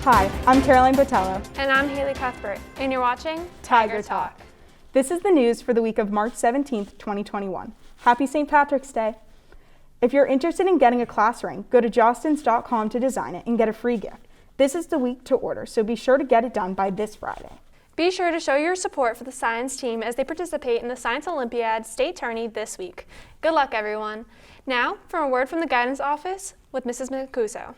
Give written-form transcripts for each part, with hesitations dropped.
Hi, I'm Caroline Botello. And I'm Haley Cuthbert, and you're watching Tiger Talk. This is the news for the week of March 17th, 2021. Happy St. Patrick's Day. If you're interested in getting a class ring, go to jostens.com to design it and get a free gift. This is the week to order, so be sure to get it done by this Friday. Be sure to show your support for the science team as they participate in the Science Olympiad state tourney this week. Good luck, everyone. Now, for a word from the guidance office with Mrs. Mancuso.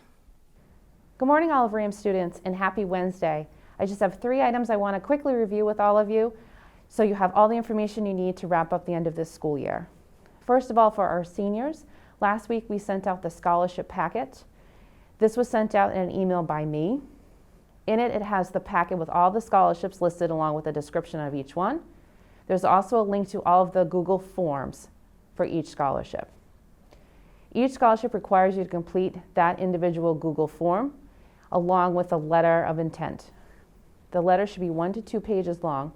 Good morning, Oliver Ames students, and happy Wednesday. I just have 3 items I want to quickly review with all of you so you have all the information you need to wrap up the end of this school year. First of all, for our seniors, last week we sent out the scholarship packet. This was sent out in an email by me. In it, it has the packet with all the scholarships listed along with a description of each one. There's also a link to all of the Google Forms for each scholarship. Each scholarship requires you to complete that individual Google form along with a letter of intent. The letter should be 1 to 2 pages long,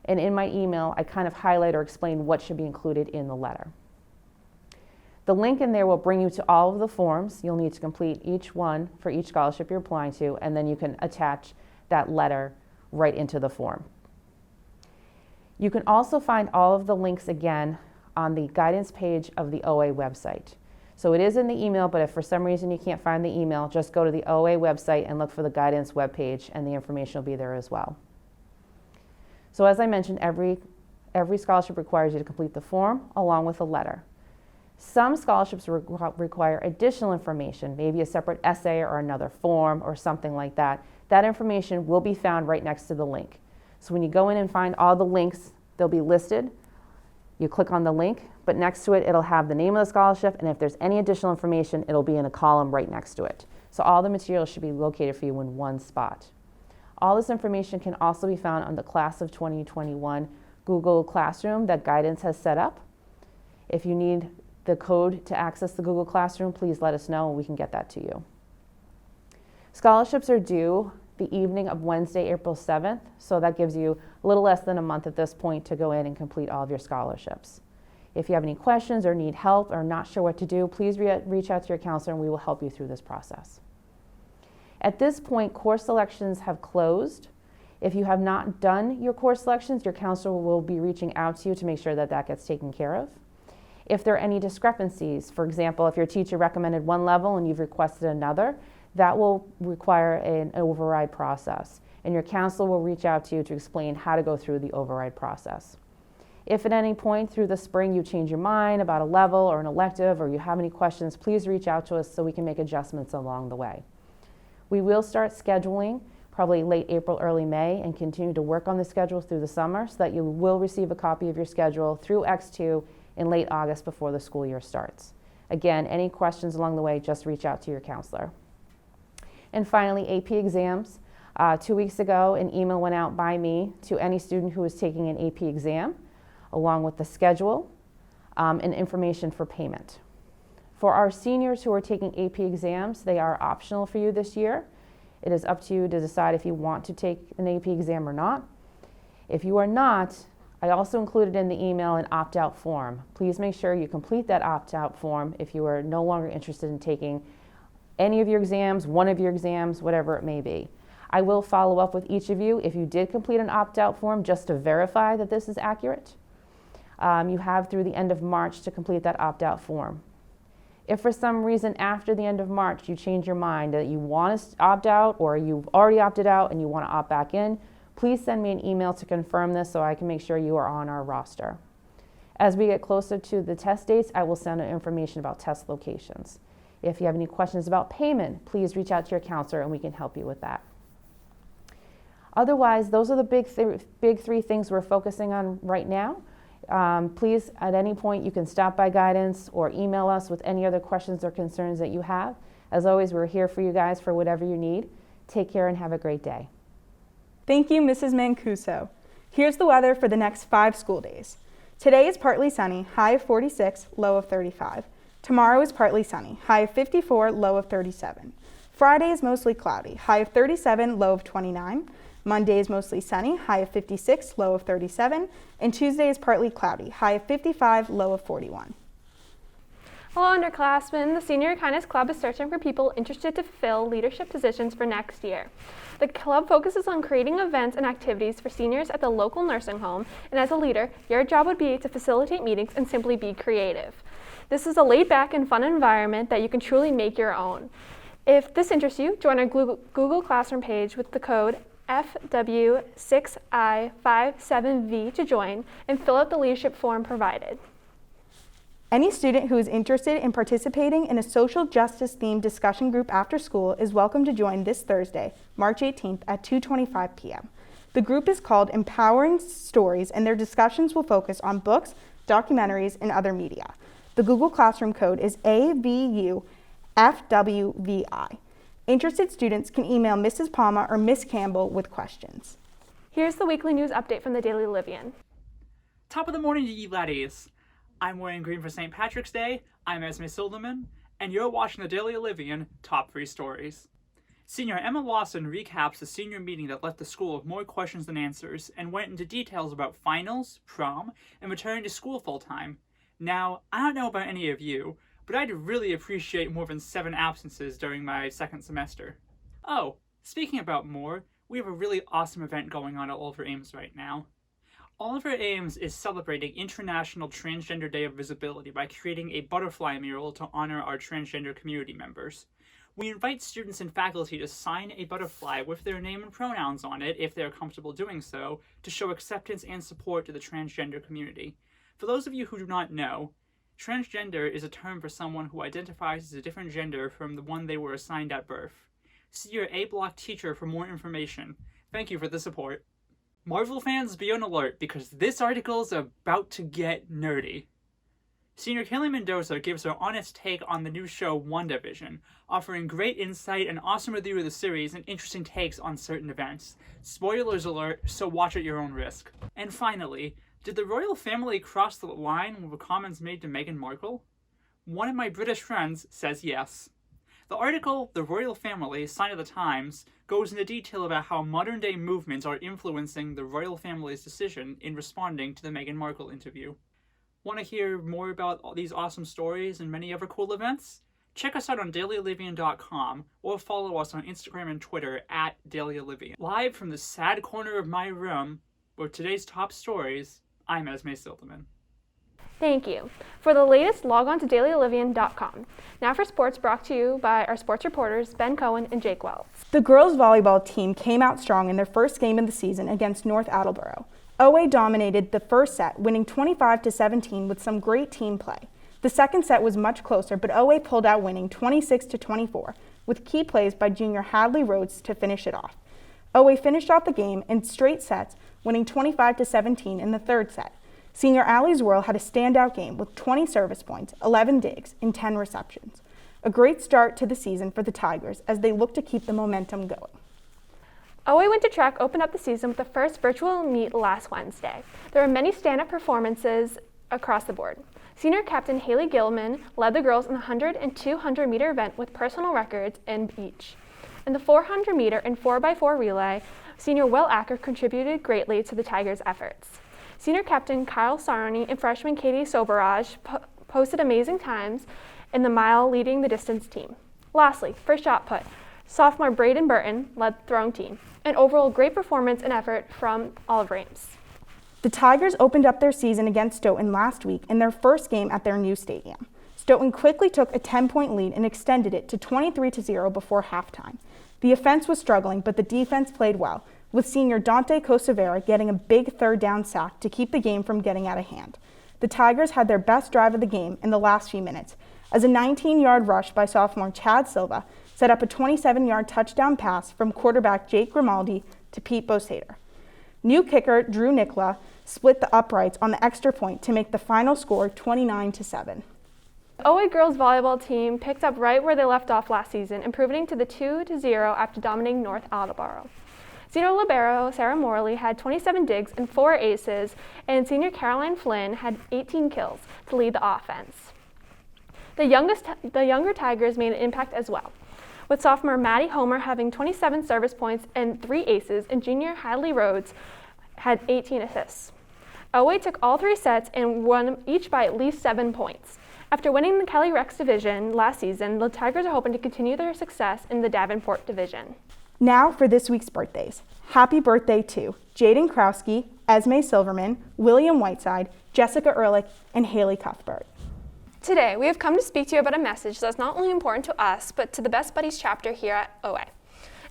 and in my email, I kind of highlight or explain what should be included in the letter. The link in there will bring you to all of the forms. You'll need to complete each one for each scholarship you're applying to, and then you can attach that letter right into the form. You can also find all of the links again on the guidance page of the OA website. So it is in the email, but if for some reason you can't find the email, just go to the OA website and look for the guidance webpage, and the information will be there as well. So as I mentioned, every scholarship requires you to complete the form along with a letter. Some scholarships require additional information, maybe a separate essay or another form or something like that. That information will be found right next to the link. So when you go in and find all the links, they'll be listed. You click on the link, but next to it, it'll have the name of the scholarship, and if there's any additional information, it'll be in a column right next to it. So all the material should be located for you in one spot. All this information can also be found on the Class of 2021 Google Classroom that Guidance has set up. If you need the code to access the Google Classroom, please let us know and we can get that to you. Scholarships are due the evening of Wednesday, April 7th, so that gives you a little less than a month at this point to go in and complete all of your scholarships. If you have any questions or need help or not sure what to do, please reach out to your counselor and we will help you through this process. At this point, course selections have closed. If you have not done your course selections, your counselor will be reaching out to you to make sure that that gets taken care of. If there are any discrepancies, for example, if your teacher recommended one level and you've requested another, that will require an override process, and your counselor will reach out to you to explain how to go through the override process. If at any point through the spring you change your mind about a level or an elective or you have any questions, please reach out to us so we can make adjustments along the way. We will start scheduling probably late April, early May, and continue to work on the schedule through the summer so that you will receive a copy of your schedule through X2 in late August before the school year starts. Again, any questions along the way, just reach out to your counselor. And finally, AP exams. 2 weeks ago, an email went out by me to any student who was taking an AP exam, along with the schedule and information for payment. For our seniors who are taking AP exams, they are optional for you this year. It is up to you to decide if you want to take an AP exam or not. If you are not, I also included in the email an opt-out form. Please make sure you complete that opt-out form if you are no longer interested in taking any of your exams, one of your exams, whatever it may be. I will follow up with each of you if you did complete an opt-out form just to verify that this is accurate. You have through the end of March to complete that opt-out form. If for some reason after the end of March you change your mind that you want to opt out or you've already opted out and you want to opt back in, please send me an email to confirm this so I can make sure you are on our roster. As we get closer to the test dates, I will send out information about test locations. If you have any questions about payment, please reach out to your counselor and we can help you with that. Otherwise, those are the big 3 things we're focusing on right now. Please, at any point, you can stop by guidance or email us with any other questions or concerns that you have. As always, we're here for you guys for whatever you need. Take care and have a great day. Thank you, Mrs. Mancuso. Here's the weather for the next 5 school days. Today is partly sunny, high of 46, low of 35. Tomorrow is partly sunny, high of 54, low of 37. Friday is mostly cloudy, high of 37, low of 29. Monday is mostly sunny, high of 56, low of 37. And Tuesday is partly cloudy, high of 55, low of 41. Hello, underclassmen. The Senior Kindness Club is searching for people interested to fill leadership positions for next year. The club focuses on creating events and activities for seniors at the local nursing home, and as a leader, your job would be to facilitate meetings and simply be creative. This is a laid-back and fun environment that you can truly make your own. If this interests you, join our Google Classroom page with the code FW6I57V to join and fill out the leadership form provided. Any student who is interested in participating in a social justice themed discussion group after school is welcome to join this Thursday, March 18th at 2:25 p.m. The group is called Empowering Stories, and their discussions will focus on books, documentaries, and other media. The Google Classroom code is AVUFWVI. Interested students can email Mrs. Palma or Miss Campbell with questions. Here's the weekly news update from the Daily Livian. Top of the morning to you laddies. I'm wearing green for St. Patrick's Day, I'm Esme Silderman, and you're watching the Daily Livian Top 3 Stories. Senior Emma Lawson recaps the senior meeting that left the school with more questions than answers and went into details about finals, prom, and returning to school full-time. Now, I don't know about any of you, but I'd really appreciate more than 7 absences during my second semester. Oh, speaking about more, we have a really awesome event going on at Oliver Ames right now. Oliver Ames is celebrating International Transgender Day of Visibility by creating a butterfly mural to honor our transgender community members. We invite students and faculty to sign a butterfly with their name and pronouns on it, if they're comfortable doing so, to show acceptance and support to the transgender community. For those of you who do not know, transgender is a term for someone who identifies as a different gender from the one they were assigned at birth. See your A-Block teacher for more information. Thank you for the support. Marvel fans, be on alert, because this article is about to get nerdy. Senior Kelly Mendoza gives her honest take on the new show WandaVision, offering great insight, an awesome review of the series, and interesting takes on certain events. Spoilers alert, so watch at your own risk. And finally, did the royal family cross the line with the comments made to Meghan Markle? One of my British friends says yes. The article, The Royal Family, Sign of the Times, goes into detail about how modern-day movements are influencing the royal family's decision in responding to the Meghan Markle interview. Want to hear more about all these awesome stories and many other cool events? Check us out on dailyolivian.com or follow us on Instagram and Twitter at dailyolivian. Live from the sad corner of my room with today's top stories, I'm Esme Silderman. Thank you. For the latest, log on to dailyolivian.com. Now for sports, brought to you by our sports reporters, Ben Cohen and Jake Wells. The girls volleyball team came out strong in their first game of the season against North Attleboro. OA dominated the first set, winning 25-17 with some great team play. The second set was much closer, but OA pulled out, winning 26-24, with key plays by junior Hadley Rhodes to finish it off. OA finished off the game in straight sets, winning 25-17 in the third set. Senior Allie Zwirl had a standout game with 20 service points, 11 digs, and 10 receptions. A great start to the season for the Tigers as they look to keep the momentum going. OA Winter Track opened up the season with the first virtual meet last Wednesday. There were many stand-up performances across the board. Senior captain Haley Gilman led the girls in the 100 and 200 meter event with personal records in each. In the 400 meter and 4x4 relay, senior Will Acker contributed greatly to the Tigers' efforts. Senior captain Kyle Sarney and freshman Katie Soberaj posted amazing times in the mile, leading the distance team. Lastly, for shot put, sophomore Braden Burton led the throwing team. An overall great performance and effort from Oliver Ames. The Tigers opened up their season against Stoughton last week in their first game at their new stadium. Stoughton quickly took a 10-point lead and extended it to 23-0 before halftime. The offense was struggling, but the defense played well, with senior Dante Cosavera getting a big third down sack to keep the game from getting out of hand. The Tigers had their best drive of the game in the last few minutes, as a 19-yard rush by sophomore Chad Silva set up a 27-yard touchdown pass from quarterback Jake Grimaldi to Pete Bosader. New kicker Drew Nicola split the uprights on the extra point to make the final score 29-7. The OA girls volleyball team picked up right where they left off last season, improving to the 2-0 after dominating North Attleboro. Senior libero Sarah Morley had 27 digs and 4 aces, and senior Caroline Flynn had 18 kills to lead the offense. The younger Tigers made an impact as well, with sophomore Maddie Homer having 27 service points and 3 aces, and junior Hadley Rhodes had 18 assists. OA took all 3 sets and won each by at least 7 points. After winning the Kelly Rex Division last season, the Tigers are hoping to continue their success in the Davenport Division. Now for this week's birthdays. Happy birthday to Jaden Krowski, Esme Silverman, William Whiteside, Jessica Ehrlich, and Haley Cuthbert. Today, we have come to speak to you about a message that's not only important to us, but to the Best Buddies chapter here at OA.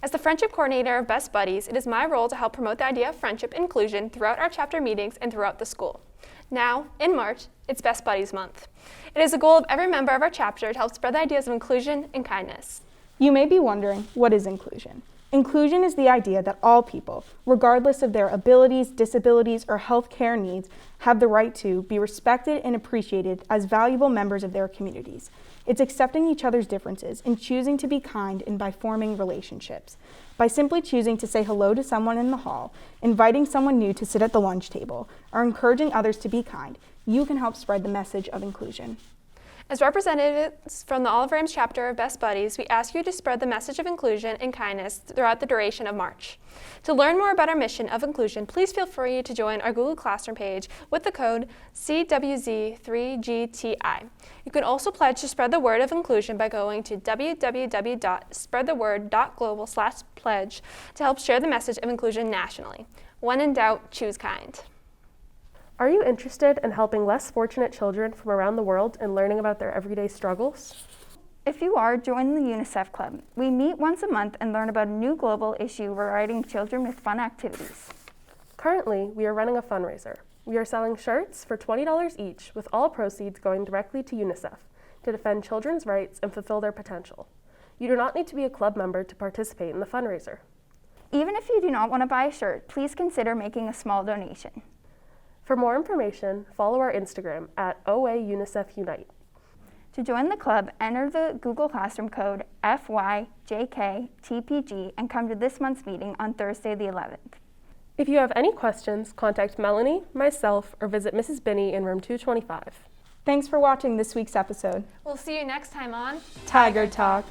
As the friendship coordinator of Best Buddies, it is my role to help promote the idea of friendship and inclusion throughout our chapter meetings and throughout the school. Now, in March, it's Best Buddies Month. It is the goal of every member of our chapter to help spread the ideas of inclusion and kindness. You may be wondering, what is inclusion? Inclusion is the idea that all people, regardless of their abilities, disabilities, or health care needs, have the right to be respected and appreciated as valuable members of their communities. It's accepting each other's differences and choosing to be kind and by forming relationships. By simply choosing to say hello to someone in the hall, inviting someone new to sit at the lunch table, or encouraging others to be kind, you can help spread the message of inclusion. As representatives from the Oliver Ames chapter of Best Buddies, we ask you to spread the message of inclusion and kindness throughout the duration of March. To learn more about our mission of inclusion, please feel free to join our Google Classroom page with the code CWZ3GTI. You can also pledge to spread the word of inclusion by going to www.spreadtheword.global/pledge to help share the message of inclusion nationally. When in doubt, choose kind. Are you interested in helping less fortunate children from around the world and learning about their everyday struggles? If you are, join the UNICEF Club. We meet once a month and learn about a new global issue regarding children with fun activities. Currently, we are running a fundraiser. We are selling shirts for $20 each, with all proceeds going directly to UNICEF to defend children's rights and fulfill their potential. You do not need to be a club member to participate in the fundraiser. Even if you do not want to buy a shirt, please consider making a small donation. For more information, follow our Instagram at OA UNICEF Unite. To join the club, enter the Google Classroom code FYJKTPG and come to this month's meeting on Thursday the 11th. If you have any questions, contact Melanie, myself, or visit Mrs. Binney in room 225. Thanks for watching this week's episode. We'll see you next time on Tiger Talk.